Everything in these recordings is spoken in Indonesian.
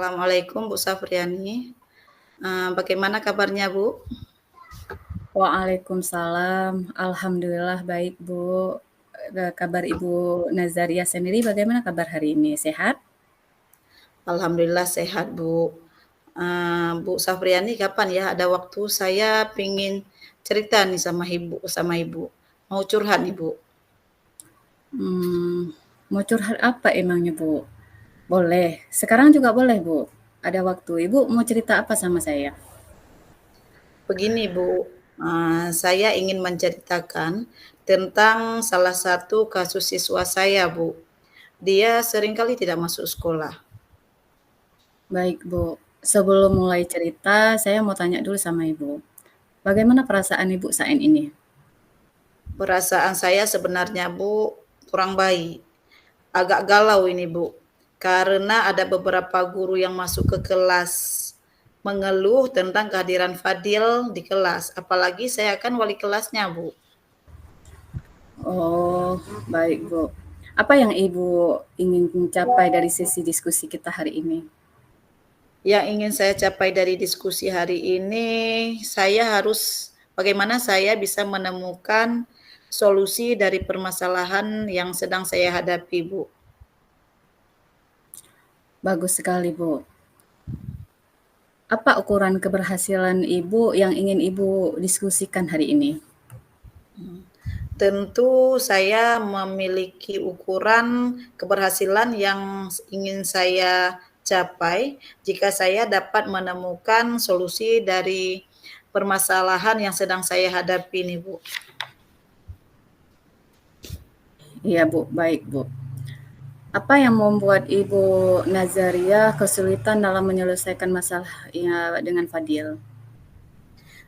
Assalamualaikum Bu Safriani. Bagaimana kabarnya Bu? Waalaikumsalam. Alhamdulillah baik, Bu. Kabar Ibu Nazaria sendiri bagaimana kabar hari ini? Sehat? Alhamdulillah sehat Bu. Bu Safriani kapan ya ada waktu saya pingin cerita nih sama Ibu. Mau curhat nih Bu. Mau curhat apa emangnya, Bu? Boleh. Sekarang juga boleh, Bu. Ada waktu. Ibu mau cerita apa sama saya? Begini Bu, saya ingin menceritakan tentang salah satu kasus siswa saya Bu. Dia seringkali tidak masuk sekolah. Baik, Bu. Sebelum mulai cerita, saya mau tanya dulu sama Ibu. Bagaimana perasaan Ibu saat ini? Perasaan saya sebenarnya Bu kurang baik. Agak galau ini Bu, karena ada beberapa guru yang masuk ke kelas mengeluh tentang kehadiran Fadil di kelas. Apalagi saya kan wali kelasnya Bu. Oh, baik, Bu. Apa yang Ibu ingin mencapai dari sesi diskusi kita hari ini? Yang ingin saya capai dari diskusi hari ini, bagaimana saya bisa menemukan solusi dari permasalahan yang sedang saya hadapi Bu. Bagus sekali, Bu. Apa ukuran keberhasilan Ibu yang ingin Ibu diskusikan hari ini? Tentu saya memiliki ukuran keberhasilan yang ingin saya capai jika saya dapat menemukan solusi dari permasalahan yang sedang saya hadapi nih Bu. Iya, Bu. Baik, Bu. Apa yang membuat Ibu Nazaria kesulitan dalam menyelesaikan masalah dengan Fadil?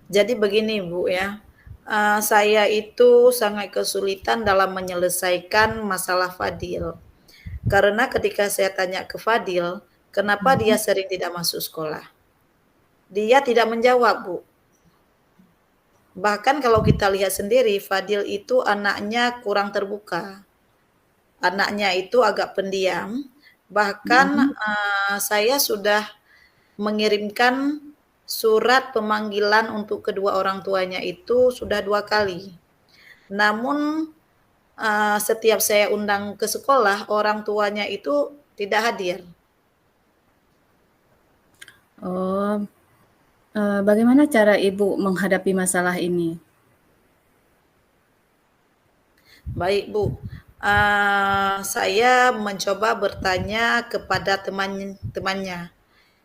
Jadi begini Bu ya, saya itu sangat kesulitan dalam menyelesaikan masalah Fadil. Karena ketika saya tanya ke Fadil, kenapa dia sering tidak masuk sekolah? Dia tidak menjawab Bu. Bahkan kalau kita lihat sendiri, Fadil itu anaknya kurang terbuka. Anaknya itu agak pendiam. Bahkan saya sudah mengirimkan surat pemanggilan untuk kedua orang tuanya itu sudah 2 kali. Namun setiap saya undang ke sekolah, orang tuanya itu tidak hadir. Oh, bagaimana cara Ibu menghadapi masalah ini? Baik Bu, saya mencoba bertanya kepada temannya.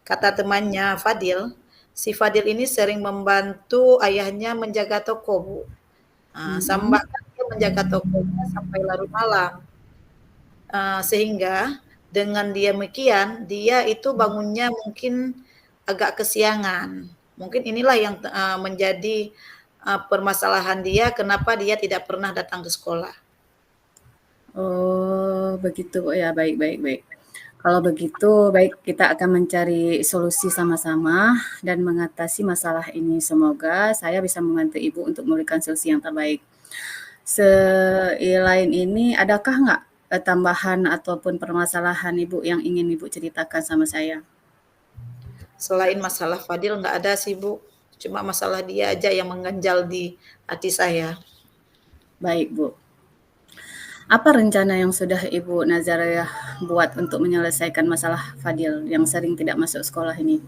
Kata temannya Fadil, si Fadil ini sering membantu ayahnya menjaga toko Bu. Bahkan dia menjaga tokonya sampai larut malam. Sehingga dengan demikian dia itu bangunnya mungkin agak kesiangan. Mungkin inilah yang menjadi permasalahan dia kenapa dia tidak pernah datang ke sekolah. Oh, begitu, ya, baik, baik, baik. Kalau begitu, baik, kita akan mencari solusi sama-sama dan mengatasi masalah ini. Semoga saya bisa membantu Ibu untuk memberikan solusi yang terbaik. Selain ini, adakah nggak tambahan ataupun permasalahan Ibu yang ingin Ibu ceritakan sama saya? Selain masalah Fadil nggak ada sih Bu, cuma masalah dia aja yang mengganjal di hati saya. Baik, Bu. Apa rencana yang sudah Ibu Nazaria buat untuk menyelesaikan masalah Fadil yang sering tidak masuk sekolah ini?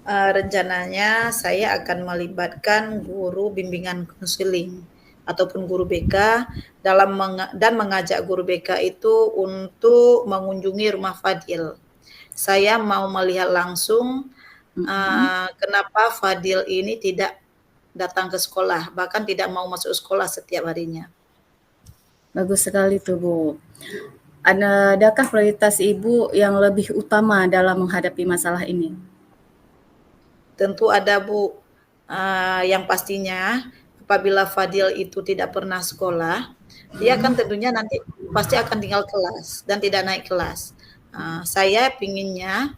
Rencananya saya akan melibatkan guru bimbingan konseling ataupun guru BK dan mengajak guru BK itu untuk mengunjungi rumah Fadil. Saya mau melihat langsung kenapa Fadil ini tidak datang ke sekolah, bahkan tidak mau masuk sekolah setiap harinya. Bagus sekali tuh, Bu. Adakah prioritas Ibu yang lebih utama dalam menghadapi masalah ini? Tentu ada Bu, yang pastinya apabila Fadil itu tidak pernah sekolah, dia kan tentunya nanti pasti akan tinggal kelas dan tidak naik kelas. Saya pinginnya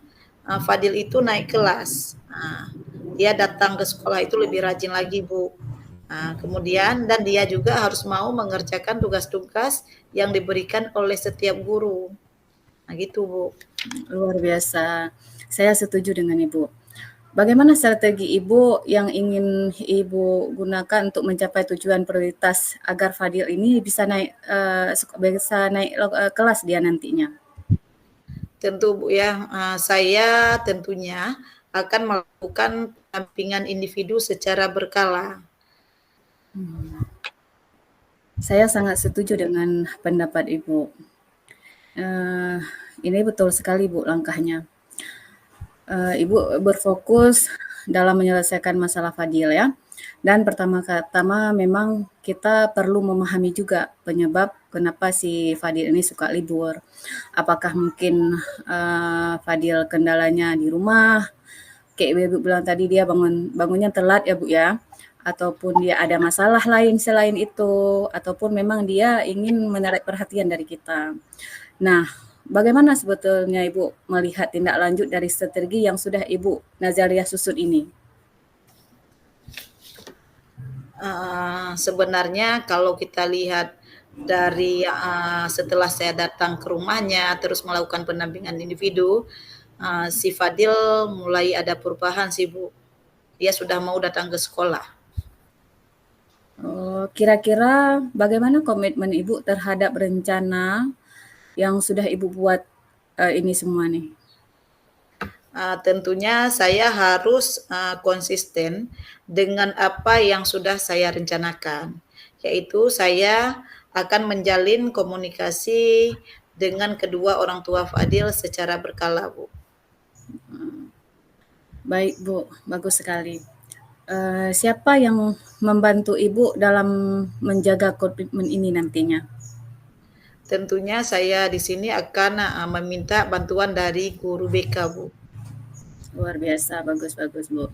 Fadil itu naik kelas. Dia datang ke sekolah itu lebih rajin lagi Bu. Kemudian dan dia juga harus mau mengerjakan tugas-tugas yang diberikan oleh setiap guru. Nah gitu Bu. Luar biasa. Saya setuju dengan Ibu. Bagaimana strategi Ibu yang ingin Ibu gunakan untuk mencapai tujuan prioritas agar Fadil ini bisa naik kelas dia nantinya? Tentu Bu ya, saya tentunya akan melakukan pendampingan individu secara berkala. Saya sangat setuju dengan pendapat Ibu. Ini betul sekali Bu langkahnya. Ibu berfokus dalam menyelesaikan masalah Fadil ya. Dan pertama-tama memang kita perlu memahami juga penyebab kenapa si Fadil ini suka libur. Apakah mungkin Fadil kendalanya di rumah, kayak Ibu bilang tadi dia bangunnya telat ya Bu ya, ataupun dia ada masalah lain selain itu, ataupun memang dia ingin menarik perhatian dari kita. Nah, bagaimana sebetulnya Ibu melihat tindak lanjut dari strategi yang sudah Ibu Nazariah susun ini? Sebenarnya kalau kita lihat dari setelah saya datang ke rumahnya terus melakukan pendampingan individu, si Fadil mulai ada perubahan sih Bu. Dia sudah mau datang ke sekolah. Kira-kira bagaimana komitmen Ibu terhadap rencana yang sudah Ibu buat ini semua nih? Tentunya saya harus konsisten dengan apa yang sudah saya rencanakan, yaitu saya akan menjalin komunikasi dengan kedua orang tua Fadil secara berkala, Bu. Baik Bu, bagus sekali. Siapa yang membantu Ibu dalam menjaga komitmen ini nantinya? Tentunya saya di sini akan meminta bantuan dari guru BK, Bu. Luar biasa, bagus Bu.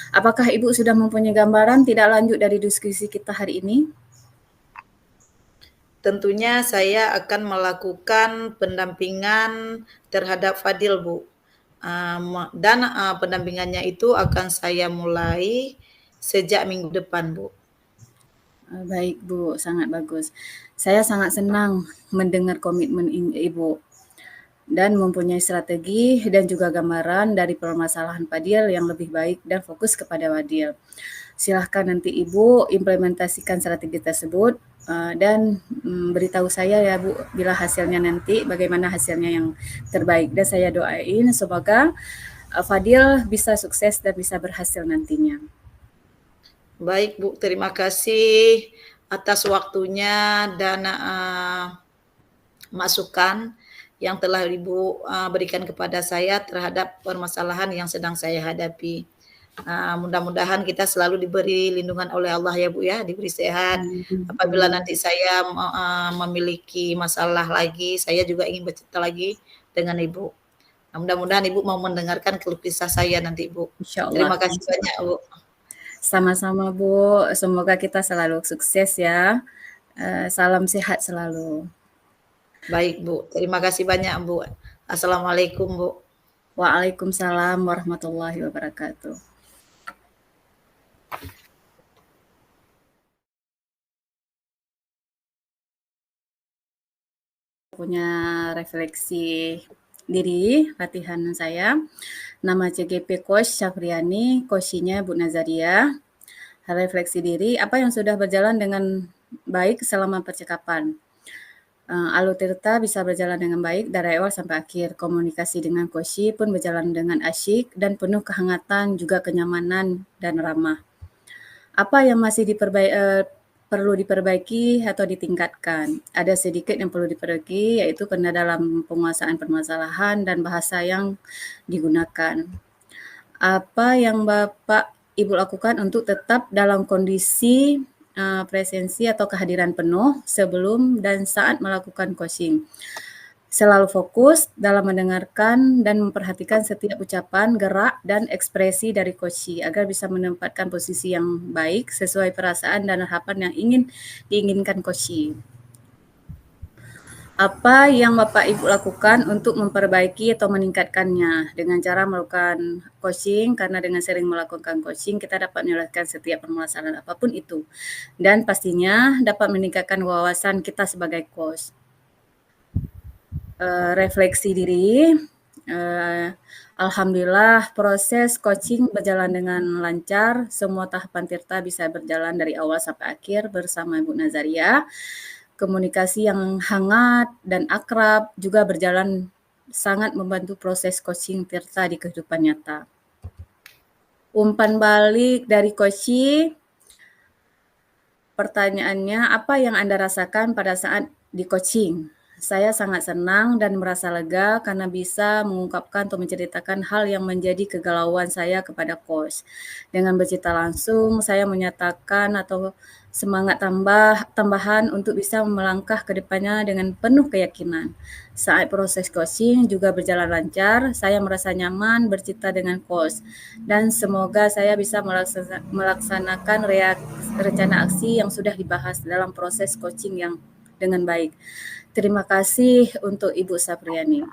Apakah Ibu sudah mempunyai gambaran tidak lanjut dari diskusi kita hari ini? Tentunya saya akan melakukan pendampingan terhadap Fadil, Bu. Dan pendampingannya itu akan saya mulai sejak minggu depan, Bu. Baik Bu, sangat bagus. Saya sangat senang mendengar komitmen Ibu dan mempunyai strategi dan juga gambaran dari permasalahan Fadil yang lebih baik dan fokus kepada Fadil. Silahkan nanti Ibu implementasikan strategi tersebut dan beritahu saya ya Bu bila hasilnya nanti bagaimana hasilnya yang terbaik, dan saya doain semoga Fadil bisa sukses dan bisa berhasil nantinya. Baik Bu, terima kasih atas waktunya dan masukan yang telah Ibu berikan kepada saya terhadap permasalahan yang sedang saya hadapi. Mudah-mudahan kita selalu diberi lindungan oleh Allah ya Bu ya, diberi sehat. Apabila nanti saya memiliki masalah lagi, saya juga ingin bercerita lagi dengan Ibu. Mudah-mudahan Ibu mau mendengarkan keluh kesah saya nanti Bu. Terima kasih banyak Bu. Sama-sama Bu, semoga kita selalu sukses ya. Salam sehat selalu. Baik Bu, terima kasih banyak Bu. Assalamualaikum Bu. Waalaikumsalam warahmatullahi wabarakatuh. Punya refleksi diri, latihan saya. Nama CGP Coach Syafriani, coachnya Bu Nazariah. Refleksi diri, apa yang sudah berjalan dengan baik selama percakapan. Alutirta bisa berjalan dengan baik dari awal sampai akhir. Komunikasi dengan Koshi pun berjalan dengan asyik dan penuh kehangatan, juga kenyamanan dan ramah. Apa yang masih perlu diperbaiki atau ditingkatkan? Ada sedikit yang perlu diperbaiki, yaitu kena dalam penguasaan permasalahan dan bahasa yang digunakan. Apa yang Bapak Ibu lakukan untuk tetap dalam kondisi presensi atau kehadiran penuh sebelum dan saat melakukan coaching. Selalu fokus dalam mendengarkan dan memperhatikan setiap ucapan, gerak, dan ekspresi dari coaching agar bisa menempatkan posisi yang baik sesuai perasaan dan harapan yang diinginkan coaching. Apa yang Bapak Ibu lakukan untuk memperbaiki atau meningkatkannya dengan cara melakukan coaching, karena dengan sering melakukan coaching kita dapat menyelesaikan setiap permasalahan apapun itu, dan pastinya dapat meningkatkan wawasan kita sebagai coach. Refleksi diri, Alhamdulillah proses coaching berjalan dengan lancar, semua tahapan Tirta bisa berjalan dari awal sampai akhir bersama Ibu Nazaria. Komunikasi yang hangat dan akrab juga berjalan sangat membantu proses coaching Tirta di kehidupan nyata. Umpan balik dari Koci, pertanyaannya, apa yang Anda rasakan pada saat di coaching? Saya sangat senang dan merasa lega karena bisa mengungkapkan atau menceritakan hal yang menjadi kegalauan saya kepada coach. Dengan bercerita langsung, saya menyatakan atau semangat tambahan untuk bisa melangkah ke depannya dengan penuh keyakinan. Saat proses coaching juga berjalan lancar, saya merasa nyaman bercerita dengan coach dan semoga saya bisa melaksanakan rencana aksi yang sudah dibahas dalam proses coaching yang dengan baik. Terima kasih untuk Ibu Sapriani.